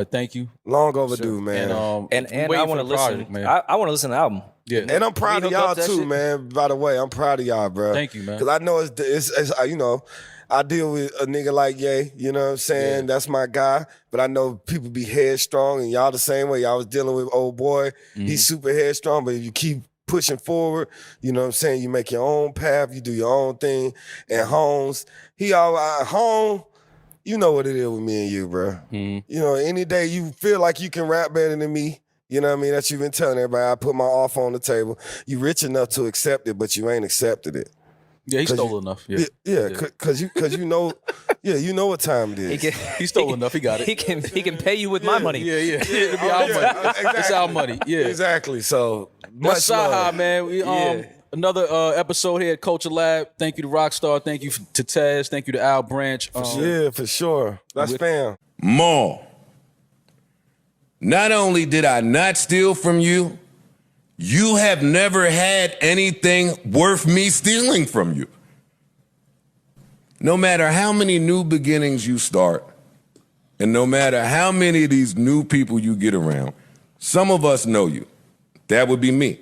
Thank you. Long overdue, man. And I want to listen. Man. I want to listen to the album. Yeah, and I'm proud of y'all too, man. By the way, I'm proud of y'all, bro. Thank you, man. Because I know it's you know, I deal with a nigga like Ye. You know what I'm saying? Yeah. That's my guy. But I know people be headstrong, and y'all the same way. Y'all was dealing with old boy. Mm-hmm. He's super headstrong, but if you keep pushing forward, you know what I'm saying? You make your own path. You do your own thing. And Holmes, home. You know what it is with me and you, bro. Mm-hmm. You know, any day you feel like you can rap better than me. You know what I mean? That you've been telling everybody. I put my offer on the table. You rich enough to accept it, but you ain't accepted it. Yeah, he stole enough. Yeah, because you know, you know what time it is. He stole enough. He got it. He can pay you with my money. Yeah. It'll be our money. Exactly. It's our money. Yeah, exactly. So that's cyhi, man. We another episode here at Culture Lab. Thank you to Rockstar. Thank you to Taz. Thank you to Al Branch. For sure. That's fam. More. Not only did I not steal from you, you have never had anything worth me stealing from you. No matter how many new beginnings you start, and no matter how many of these new people you get around, some of us know you. That would be me.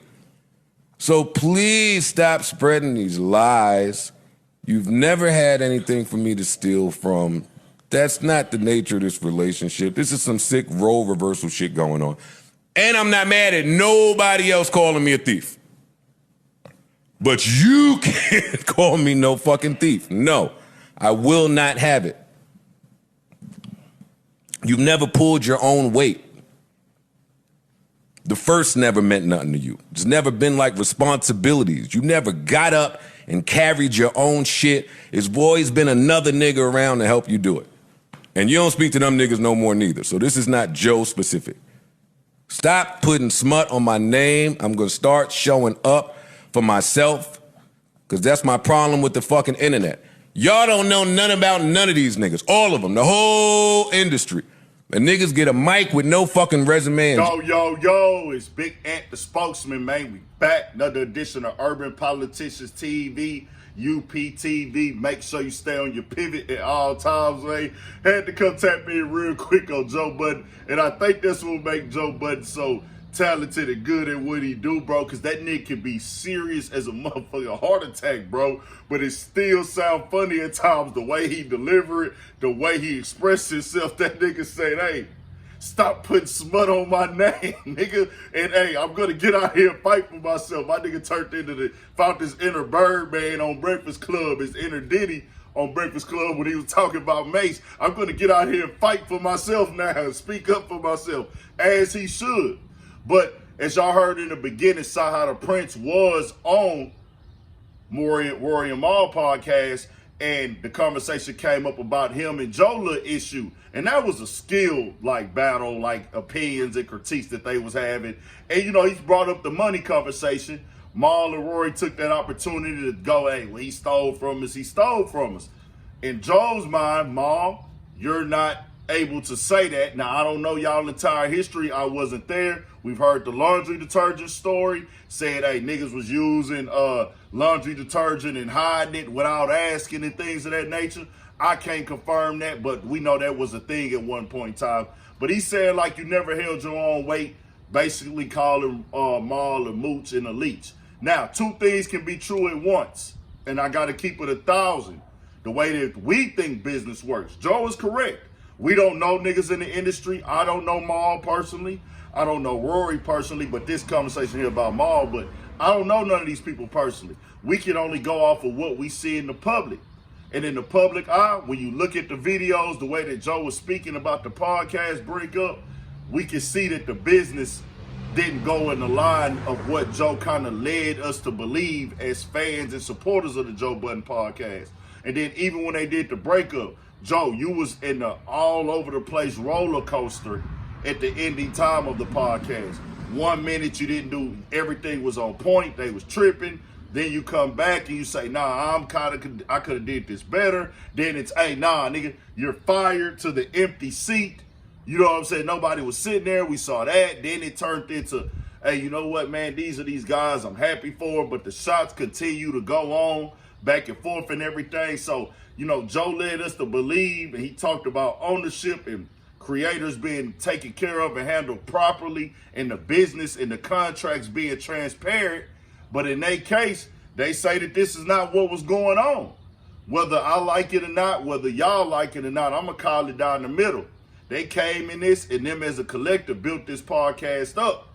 So please stop spreading these lies. You've never had anything for me to steal from. That's not the nature of this relationship. This is some sick role reversal shit going on. And I'm not mad at nobody else calling me a thief. But you can't call me no fucking thief. No, I will not have it. You've never pulled your own weight. The first never meant nothing to you. It's never been like responsibilities. You never got up and carried your own shit. It's always been another nigga around to help you do it. And you don't speak to them niggas no more neither. So this is not Joe specific. Stop putting smut on my name. I'm gonna start showing up for myself, because that's my problem with the fucking internet. Y'all don't know nothing about none of these niggas. All of them, the whole industry. And niggas get a mic with no fucking resume. Yo, it's Big Ant, the spokesman, man. We back. Another edition of Urban Politicians TV, UPTV. Make sure you stay on your pivot at all times, man. Had to come tap in real quick on Joe Budden. And I think that's what make Joe Budden so talented and good at what he do, bro, because that nigga can be serious as a motherfucking heart attack, bro, but it still sound funny at times, the way he deliver it, the way he express himself. That nigga said, hey, stop putting smut on my name, nigga, and hey, I'm gonna get out here and fight for myself. My nigga turned into found this inner Birdman on Breakfast Club, his inner Diddy on Breakfast Club when he was talking about Mace. I'm gonna get out here and fight for myself now and speak up for myself, as he should. But as y'all heard in the beginning, cyhi the Prince was on Rory and Mal podcast, and the conversation came up about him and Jola issue. And that was a skill battle, opinions and critiques that they was having. And he's brought up the money conversation. Mal and Rory took that opportunity to go, hey, when he stole from us, he stole from us. In Joe's mind, Mal, you're not able to say that. Now, I don't know y'all entire history. I wasn't there. We've heard the laundry detergent story, saying, hey, niggas was using laundry detergent and hiding it without asking and things of that nature. I can't confirm that, but we know that was a thing at one point in time. But he said, you never held your own weight, basically calling Mal a mooch and a leech. Now, two things can be true at once, and I got to keep it 1,000. The way that we think business works. Joe is correct. We don't know niggas in the industry. I don't know Mal personally. I don't know Rory personally, but this conversation here about Mal, but I don't know none of these people personally. We can only go off of what we see in the public. And in the public eye, when you look at the videos, the way that Joe was speaking about the podcast breakup, we can see that the business didn't go in the line of what Joe kind of led us to believe as fans and supporters of the Joe Budden podcast. And then even when they did the breakup, Joe, you was in the all over the place roller coaster at the ending time of the podcast. 1 minute you didn't do, everything was on point, they was tripping. Then you come back and you say, nah, I could have did this better. Then it's, hey, nah, nigga, you're fired to the empty seat. You know what I'm saying? Nobody was sitting there. We saw that. Then it turned into, hey, you know what, man? These are these guys I'm happy for, but the shots continue to go on back and forth and everything. So, Joe led us to believe, and he talked about ownership and creators being taken care of and handled properly, and the business and the contracts being transparent. But in their case, they say that this is not what was going on. Whether I like it or not, whether y'all like it or not, I'm going to call it down the middle. They came in this, and them as a collective built this podcast up.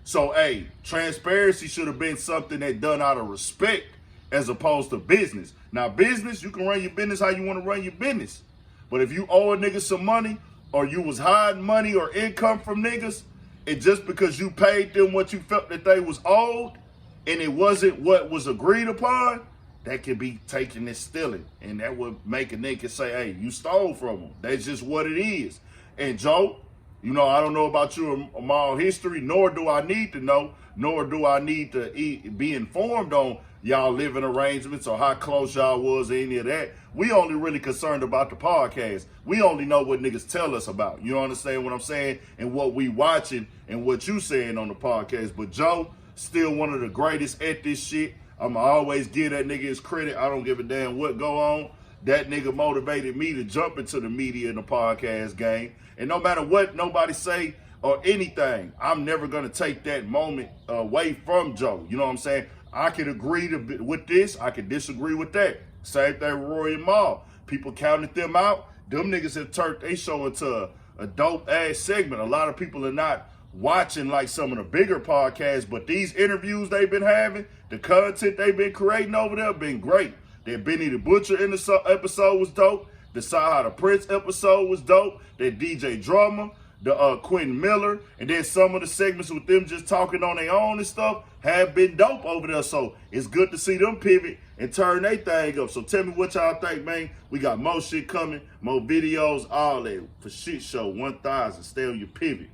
So, hey, transparency should have been something that done out of respect as opposed to business. Now, business, you can run your business how you want to run your business. But if you owe a nigga some money, or you was hiding money or income from niggas, and just because you paid them what you felt that they was owed, and it wasn't what was agreed upon, that could be taken as stealing. And that would make a nigga say, hey, you stole from them. That's just what it is. And Joe, you know, I don't know about your my history, nor do I need to know, nor do I need to be informed on y'all living arrangements or how close y'all was or any of that. We only really concerned about the podcast. We only know what niggas tell us about. You understand what I'm saying? And what we watching and what you saying on the podcast. But Joe, still one of the greatest at this shit. I'ma always give that nigga his credit. I don't give a damn what go on. That nigga motivated me to jump into the media and the podcast game. And no matter what nobody say or anything, I'm never gonna take that moment away from Joe. You know what I'm saying? I can agree with this. I can disagree with that. Same thing with Rory and Mal. People counted them out. Them niggas have turned they show into a dope ass segment. A lot of people are not watching like some of the bigger podcasts, but these interviews they've been having, the content they've been creating over there been great. That Benny the Butcher episode was dope. The cyhi the Prince episode was dope. That DJ Drama, the Quentin Miller, and then some of the segments with them just talking on their own and stuff have been dope over there. So it's good to see them pivot and turn their thing up. So tell me what y'all think, man. We got more shit coming, more videos, all that for Shit Show 1000. Stay on your pivot.